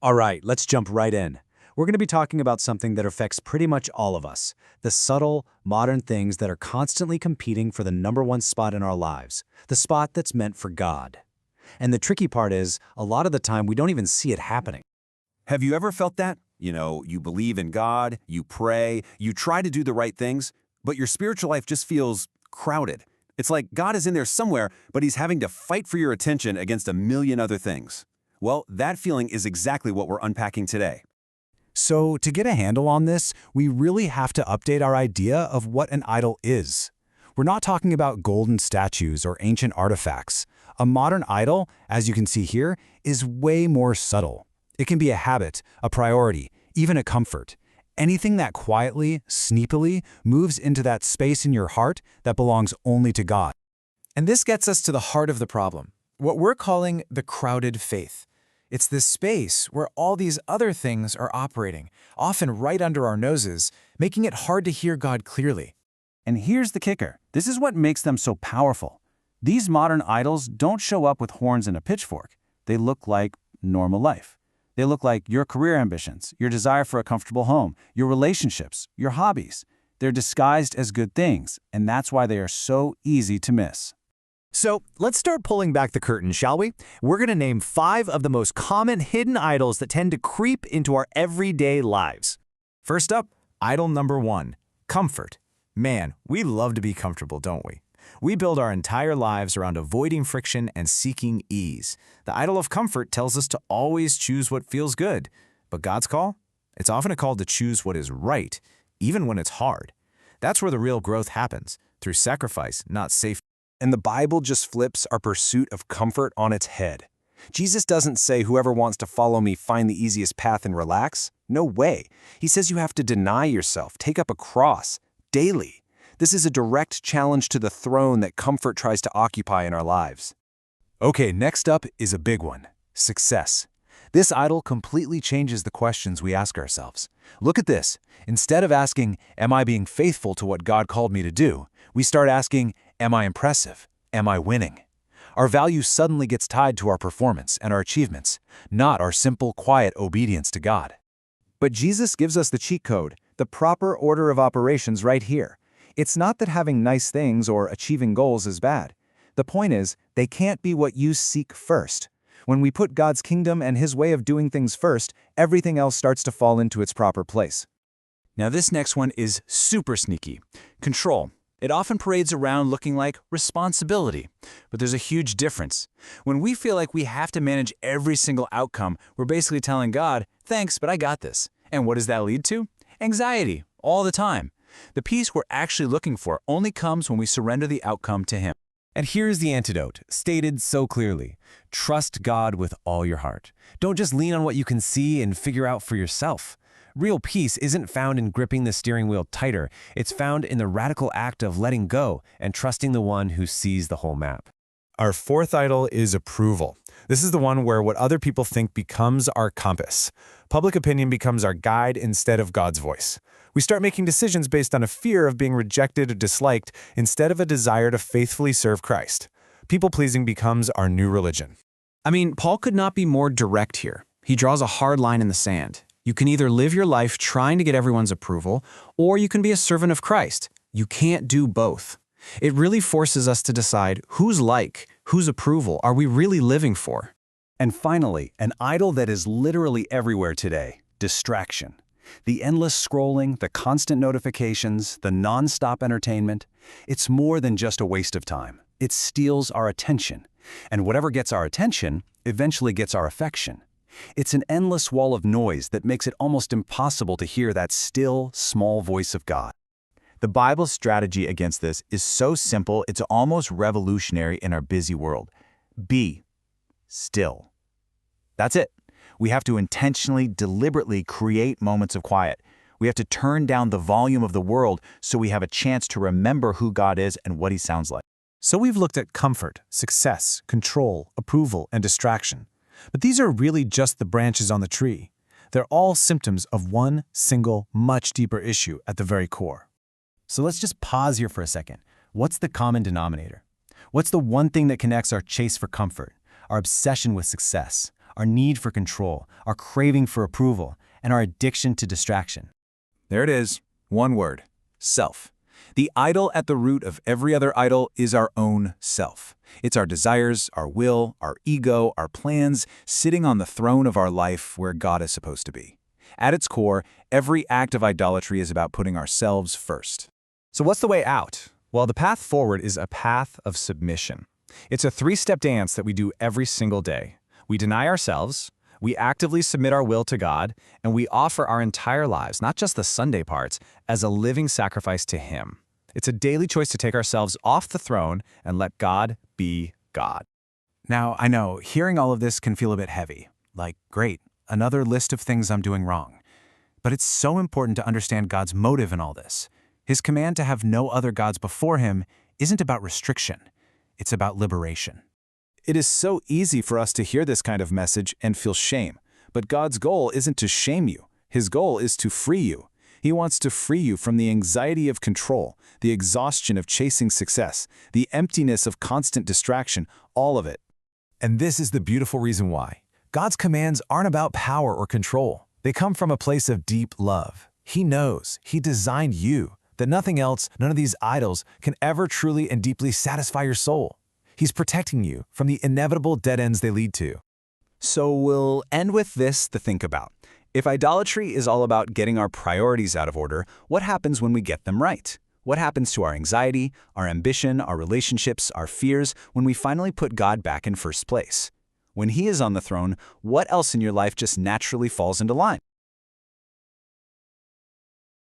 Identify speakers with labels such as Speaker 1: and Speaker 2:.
Speaker 1: All right, let's jump right in. We're going to be talking about something that affects pretty much all of us, the subtle, modern things that are constantly competing for the number one spot in our lives, the spot that's meant for God. And the tricky part is, a lot of the time we don't even see it happening.
Speaker 2: Have you ever felt that? You believe in God, you pray, you try to do the right things, but your spiritual life just feels crowded. It's like God is in there somewhere, but he's having to fight for your attention against a million other things. Well, that feeling is exactly what we're unpacking today.
Speaker 1: So, to get a handle on this, we really have to update our idea of what an idol is. We're not talking about golden statues or ancient artifacts. A modern idol, as you can see here, is way more subtle. It can be a habit, a priority, even a comfort. Anything that quietly, sneakily moves into that space in your heart that belongs only to God.
Speaker 3: And this gets us to the heart of the problem, what we're calling the crowded faith. It's this space where all these other things are operating, often right under our noses, making it hard to hear God clearly.
Speaker 2: And here's the kicker. This is what makes them so powerful. These modern idols don't show up with horns and a pitchfork. They look like normal life. They look like your career ambitions, your desire for a comfortable home, your relationships, your hobbies. They're disguised as good things, and that's why they are so easy to miss.
Speaker 4: So let's start pulling back the curtain, shall we? We're going to name 5 of the most common hidden idols that tend to creep into our everyday lives.
Speaker 3: First up, idol number 1, comfort. Man, we love to be comfortable, don't we? We build our entire lives around avoiding friction and seeking ease. The idol of comfort tells us to always choose what feels good. But God's call? It's often a call to choose what is right, even when it's hard. That's where the real growth happens, through sacrifice, not safety.
Speaker 5: And the Bible just flips our pursuit of comfort on its head. Jesus doesn't say whoever wants to follow me find the easiest path and relax. No way. He says you have to deny yourself, take up a cross, daily. This is a direct challenge to the throne that comfort tries to occupy in our lives.
Speaker 1: Okay, next up is a big one, success. This idol completely changes the questions we ask ourselves. Look at this. Instead of asking, am I being faithful to what God called me to do? We start asking, am I impressive? Am I winning? Our value suddenly gets tied to our performance and our achievements, not our simple, quiet obedience to God.
Speaker 6: But Jesus gives us the cheat code, the proper order of operations right here. It's not that having nice things or achieving goals is bad. The point is, they can't be what you seek first. When we put God's kingdom and His way of doing things first, everything else starts to fall into its proper place.
Speaker 1: Now this next one is super sneaky. Control. It often parades around looking like responsibility, but there's a huge difference. When we feel like we have to manage every single outcome, we're basically telling God, thanks, but I got this. And what does that lead to? Anxiety, all the time. The peace we're actually looking for only comes when we surrender the outcome to Him.
Speaker 7: And here's the antidote, stated so clearly. Trust God with all your heart. Don't just lean on what you can see and figure out for yourself. Real peace isn't found in gripping the steering wheel tighter. It's found in the radical act of letting go and trusting the one who sees the whole map.
Speaker 4: Our fourth idol is approval. This is the one where what other people think becomes our compass. Public opinion becomes our guide instead of God's voice. We start making decisions based on a fear of being rejected or disliked instead of a desire to faithfully serve Christ. People-pleasing becomes our new religion.
Speaker 3: I mean, Paul could not be more direct here. He draws a hard line in the sand. You can either live your life trying to get everyone's approval, or you can be a servant of Christ. You can't do both. It really forces us to decide whose approval are we really living for?
Speaker 2: And finally, an idol that is literally everywhere today, distraction. The endless scrolling, the constant notifications, the non-stop entertainment, it's more than just a waste of time. It steals our attention. And whatever gets our attention eventually gets our affection. It's an endless wall of noise that makes it almost impossible to hear that still, small voice of God.
Speaker 8: The Bible's strategy against this is so simple, it's almost revolutionary in our busy world. Be still. That's it. We have to intentionally, deliberately create moments of quiet. We have to turn down the volume of the world so we have a chance to remember who God is and what He sounds like.
Speaker 4: So we've looked at comfort, success, control, approval, and distraction. But these are really just the branches on the tree. They're all symptoms of one single, much deeper issue at the very core.
Speaker 7: So let's just pause here for a second. What's the common denominator? What's the one thing that connects our chase for comfort, our obsession with success, our need for control, our craving for approval, and our addiction to distraction.
Speaker 5: There it is. One word. Self. The idol at the root of every other idol is our own self. It's our desires, our will, our ego, our plans, sitting on the throne of our life where God is supposed to be. At its core, every act of idolatry is about putting ourselves first.
Speaker 1: So what's the way out? Well, the path forward is a path of submission. It's a three-step dance that we do every single day. We deny ourselves, we actively submit our will to God, and we offer our entire lives, not just the Sunday parts, as a living sacrifice to Him. It's a daily choice to take ourselves off the throne and let God be God.
Speaker 5: Now, I know, hearing all of this can feel a bit heavy. Like, great, another list of things I'm doing wrong. But it's so important to understand God's motive in all this. His command to have no other gods before Him isn't about restriction. It's about liberation.
Speaker 1: It is so easy for us to hear this kind of message and feel shame. But God's goal isn't to shame you. His goal is to free you. He wants to free you from the anxiety of control, the exhaustion of chasing success, the emptiness of constant distraction, all of it.
Speaker 3: And this is the beautiful reason why. God's commands aren't about power or control. They come from a place of deep love. He knows, He designed you, that nothing else, none of these idols, can ever truly and deeply satisfy your soul. He's protecting you from the inevitable dead ends they lead to.
Speaker 5: So we'll end with this to think about. If idolatry is all about getting our priorities out of order, what happens when we get them right? What happens to our anxiety, our ambition, our relationships, our fears when we finally put God back in first place? When He is on the throne, what else in your life just naturally falls into line?